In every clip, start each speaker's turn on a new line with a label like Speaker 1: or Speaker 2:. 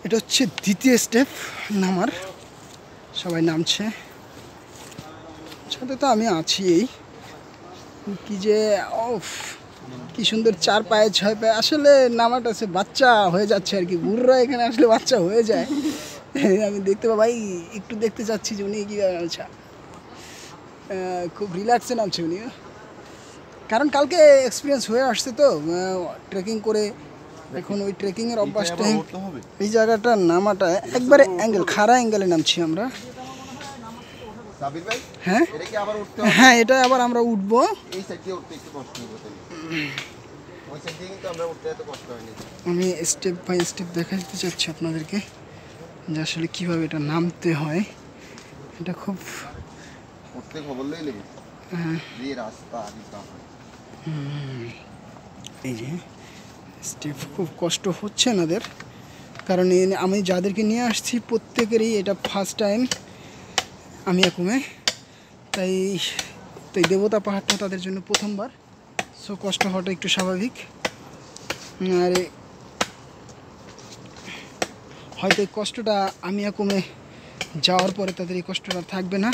Speaker 1: এটা হচ্ছে দ্বিতীয় স্টেপ নামার, সবাই নামছে, সাথে তো আমি আছি। এই কি যে কি সুন্দর 4 পায়ে 6 পায়ে, আসলে নামাটা আছে বাচ্চা হয়ে যাচ্ছে আর কি, বুড়রা এখানে আসলে বাচ্চা হয়ে যায়। আমি দেখতে ভাই একটু দেখতে চাচ্ছি যে উনি কীভাবে নামছে, খুব রিল্যাক্সে নামছে উনি, কারণ কালকে এক্সপিরিয়েন্স হয়ে আসছে তো ট্রেকিং করে। এখন ওই ট্রেকিংয়ের অভ্যাসটা, এই জায়গাটা নামাটা একবারে অ্যাঙ্গেল, খাড়া অ্যাঙ্গেলে নামছি আমরা। হ্যাঁ হ্যাঁ, এটা আবার আমরা উঠবো। আমি স্টেপ বাই স্টেপ দেখাতে চাচ্ছি আপনাদেরকে যে আসলে কীভাবে এটা নামতে হয়। এটা খুব এই যে স্টেপ খুব কষ্ট হচ্ছে এনাদের, কারণ আমি যাদেরকে নিয়ে আসছি প্রত্যেকেরই এটা ফার্স্ট টাইম আমিয়াকুমে, তাই দেবতা পাহাড়টা তাদের জন্য প্রথমবার, সো কষ্ট হওয়াটা একটু স্বাভাবিক। আর হয়তো এই কষ্টটা আমিয়াকুমে যাওয়ার পরে তাদের এই কষ্টটা থাকবে না।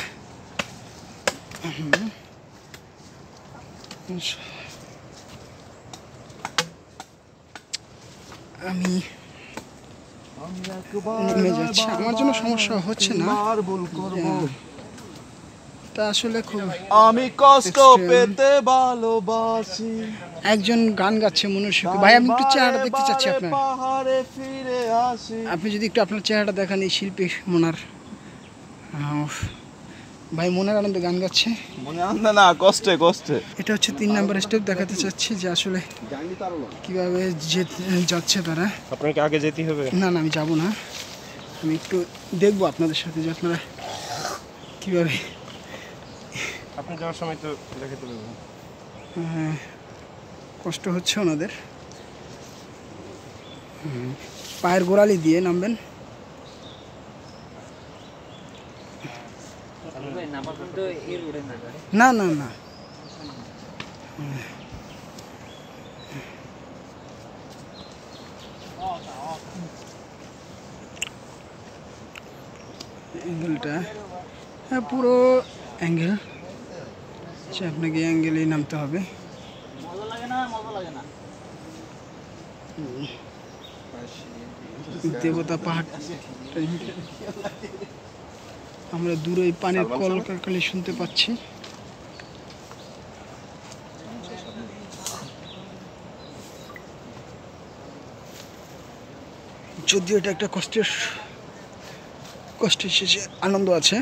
Speaker 1: আমি নেমে যাচ্ছি, আমার জন্য সমস্যা হচ্ছে না, তা আসলে খুব
Speaker 2: আমি কষ্ট পেতে ভালোবাসি।
Speaker 1: একজন গান গাচ্ছে মনুষ্য, ভাই আমি একটু চেহারাটা দেখতে চাচ্ছি আপনার, আপনি যদি একটু আপনার চেহারাটা দেখান এই শিল্পী মোনার। ভাই মনের আনন্দে গান গাচ্ছে,
Speaker 2: মনে আনন্দ না, কষ্টে কষ্টে।
Speaker 1: এটা হচ্ছে 3 নম্বর স্টেপ, দেখাতে চাচ্ছি যে আসলে কিভাবে যাচ্ছে তারা।
Speaker 2: আপনাকে আগে যেতে হবে?
Speaker 1: না না, আমি যাব না, আমি একটু দেখবো আপনাদের সাথে যে আপনারা কীভাবে।
Speaker 2: আপনি যাওয়ার সময় তো দেখাতে পারবেন।
Speaker 1: কষ্ট হচ্ছে ওনাদের, পায়ের গোড়ালি দিয়ে নামবেন। না না না, অ্যাঙ্গেলটা হ্যাঁ পুরো অ্যাঙ্গেল, আপনাকে অ্যাঙ্গেলেই নামতে হবে। দেবতা পাহাড়, আমরা দূরে পানির কলকাকলি শুনতে পাচ্ছি। যদিও এটা একটা কষ্টের শেষে আনন্দ আছে।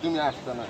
Speaker 2: তুমি আসতে না।